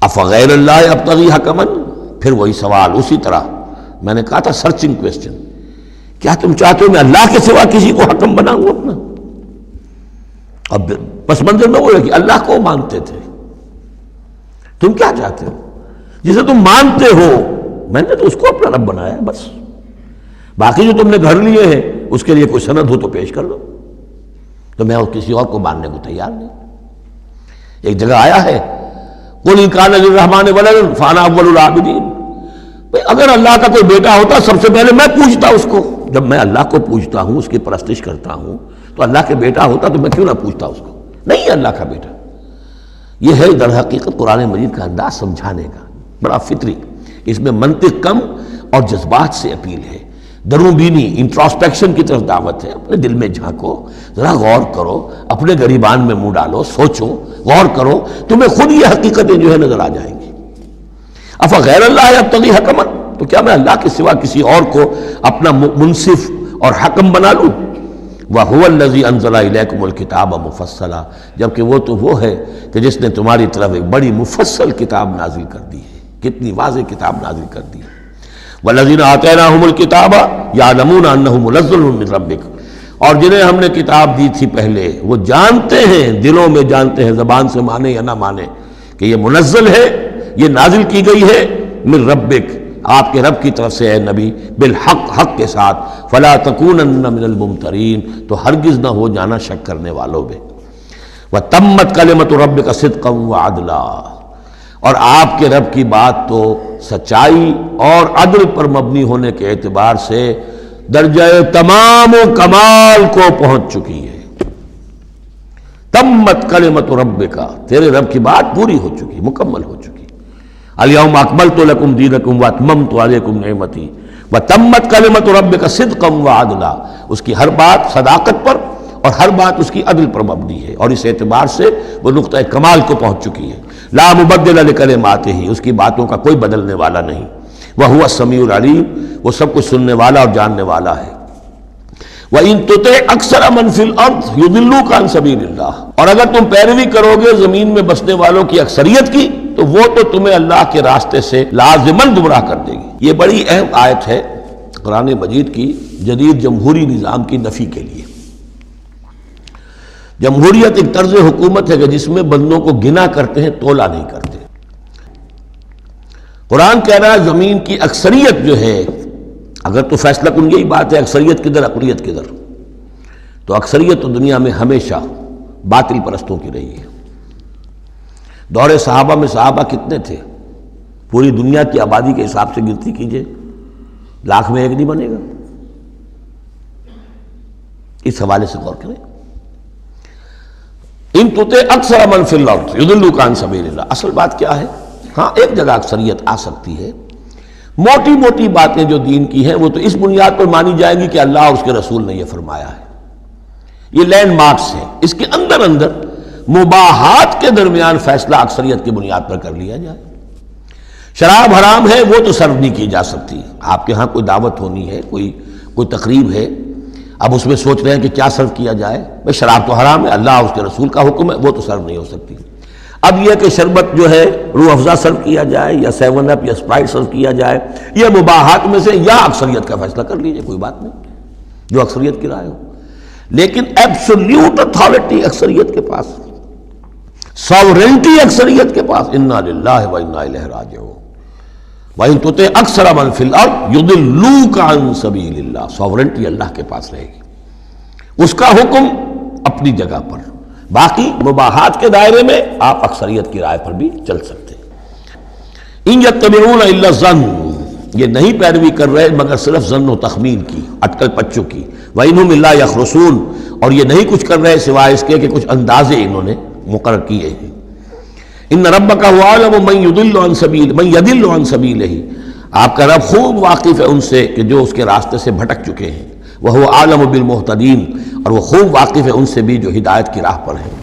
افغیر اللہ ابتغی حکما، پھر وہی سوال اسی طرح میں نے کہا تھا سرچنگ کویسچن، کیا تم چاہتے ہو میں اللہ کے سوا کسی کو حکم بناؤں اپنا؟ اب پس منظر میں وہ ہے کہ اللہ کو مانتے تھے، تم کیا چاہتے ہو؟ جسے تم مانتے ہو میں نے تو اس کو اپنا رب بنایا ہے بس، باقی جو تم نے گھر لیے ہیں اس کے لیے کوئی سند ہو تو پیش کر دو، تو میں کسی اور کو ماننے کو تیار نہیں۔ ایک جگہ آیا ہے قُلْ إِنْ كَانَ لِلرَّحْمَٰنِ وَلَدٌ فَأَنَا أَوَّلُ الْعَابِدِينَ، اگر اللہ کا کوئی بیٹا ہوتا سب سے پہلے میں پوجتا اس کو۔ جب میں اللہ کو پوجتا ہوں، اس کی پرستش کرتا ہوں، تو اللہ کے بیٹا ہوتا تو میں کیوں نہ پوجتا اس کو؟ نہیں اللہ کا بیٹا۔ یہ ہے در حقیقت قرآن مجید کا انداز سمجھانے کا، بڑا فطری، اس میں منطق کم اور جذبات سے اپیل ہے، درون بینی انٹراسپیکشن کی طرف دعوت ہے۔ اپنے دل میں جھانکو، ذرا غور کرو، اپنے گریبان میں منہ ڈالو، سوچو، غور کرو، تمہیں خود یہ حقیقتیں جو ہے نظر آ جائیں گی۔ افغیر اللہ ابتغی حکما، تو کیا میں اللہ کے سوا کسی اور کو اپنا منصف اور حکم بنا لوں؟ وَهُوَ الَّذِي أَنزَلَ إِلَيْكُمُ الْكِتَابَ مُفَصَّلًا، جبکہ وہ تو وہ ہے کہ جس نے تمہاری طرف ایک بڑی مفصل کتاب نازل کر دی ہے، کتنی واضح کتاب نازل کر دی ہے۔ وَالَّذِينَ آتَيْنَاهُمُ الْكِتَابَ يَعْلَمُونَ أَنَّهُ مُنَزَّلٌ مِّن رَّبِّكَ، اور جنہیں ہم نے کتاب دی تھی پہلے وہ جانتے ہیں، دلوں میں جانتے ہیں، زبان سے مانے یا نہ مانے، کہ یہ منزل ہے، یہ نازل کی گئی ہے من ربک، آپ کے رب کی طرف سے اے نبی، بالحق، حق کے ساتھ، فلا تکونن من الممترین، تو ہرگز نہ ہو جانا شک کرنے والوں میں۔ وتمت کلمۃ ربک صدقا وعدلا، اور آپ کے رب کی بات تو سچائی اور عدل پر مبنی ہونے کے اعتبار سے درجہ تمام و کمال کو پہنچ چکی ہے۔ تمت کلمۃ ربک، تیرے رب کی بات پوری ہو چکی، مکمل ہو چکی۔ الیوم اکملت لکم دینکم واتممت علیکم نعمتی وتمت کلمۃ ربک صدقا وعدلا، اس کی ہر بات صداقت پر اور ہر بات اس کی عدل پر مبنی ہے، اور اس اعتبار سے وہ نقطۂ کمال کو پہنچ چکی ہے۔ لا مبدل لکلماتہ، اس کی باتوں کا کوئی بدلنے والا نہیں۔ وہو السمیع العلیم، وہ سب کچھ سننے والا اور جاننے والا ہے۔ وَإِن تُطِعْ أَكْثَرَ مَنْ فِي الْأَرْضِ يُضِلُّوكَ عَنْ سَبِيلِ اللَّهِ، اور اگر تم پیروی کرو گے زمین میں بسنے والوں کی اکثریت کی تو وہ تو تمہیں اللہ کے راستے سے لازماً گمراہ کر دے گی۔ یہ بڑی اہم آیت ہے قرآن مجید کی جدید جمہوری نظام کی نفی کے لیے۔ جمہوریت ایک طرز حکومت ہے کہ جس میں بندوں کو گنا کرتے ہیں، تولا نہیں کرتے۔ قرآن کہہ رہا ہے زمین کی اکثریت جو ہے، اگر تو فیصلہ کن یہی بات ہے اکثریت کدھر اقلیت کدھر، تو اکثریت تو دنیا میں ہمیشہ باطل پرستوں کی رہی ہے۔ دور صحابہ میں صحابہ کتنے تھے؟ پوری دنیا کی آبادی کے حساب سے گنتی کیجئے، لاکھ میں ایک نہیں بنے گا۔ اس حوالے سے غور کریں۔ ان تُطِعْ أَكْثَرَ مَنْ فِي الْأَرْضِ يُضِلُّوكَ عَنْ سَبِيلِ اللَّهِ، اصل بات کیا ہے؟ ہاں ایک جگہ اکثریت آ سکتی ہے، موٹی موٹی باتیں جو دین کی ہیں وہ تو اس بنیاد پر مانی جائیں گی کہ اللہ اور اس کے رسول نے یہ فرمایا ہے، یہ لینڈ مارکس ہیں۔ اس کے اندر اندر مباحات کے درمیان فیصلہ اکثریت کی بنیاد پر کر لیا جائے۔ شراب حرام ہے وہ تو سرو نہیں کی جا سکتی، آپ کے ہاں کوئی دعوت ہونی ہے، کوئی تقریب ہے، اب اس میں سوچ رہے ہیں کہ کیا سرو کیا جائے، بھئی شراب تو حرام ہے، اللہ اور اس کے رسول کا حکم ہے، وہ تو سرو نہیں ہو سکتی۔ اب یہ کہ شربت جو ہے روح افزا سرو کیا جائے یا 7 اپ یا اسپرائٹ سرو کیا جائے، یہ مباحات میں سے یا اکثریت کا فیصلہ کر لیجئے، کوئی بات نہیں، جو اکثریت کی رائے ہو۔ لیکن ایبسولوٹ اتھارٹی اکثریت کے پاس، ساورنٹی اکثریت کے پاس، انا للہ و انا الیہ راجعون۔ وَإِن تُطِعْ أَكْثَرَ مَنْ فِي الْأَرْضِ يُضِلُّوكَ عَنْ سَبِيلِ اللَّهِ، ساورنٹی اللہ کے پاس رہے گی، اس کا حکم اپنی جگہ پر، باقی مباحات کے دائرے میں آپ اکثریت کی رائے پر بھی چل سکتے ہیں۔ إِن يَتَّبِعُونَ إِلَّا الظَّنَّ، یہ نہیں پیروی کر رہے مگر صرف ظن و تخمین کی، اٹکل پچوں کی۔ وَإِنْهُمْ إِلَّا يَخْرُصُونَ، اور یہ نہیں کچھ کر رہے سوائے اس کے کہ کچھ اندازے انہوں نے مقرر کیے ہیں۔ ان ربک هو اعلم من يضل عن سبیلہ، آپ کا رب خوب واقف ہے ان سے کہ جو اس کے راستے سے بھٹک چکے ہیں۔ وهو اعلم بالمہتدین، اور وہ خوب واقف ہے ان سے بھی جو ہدایت کی راہ پر ہیں۔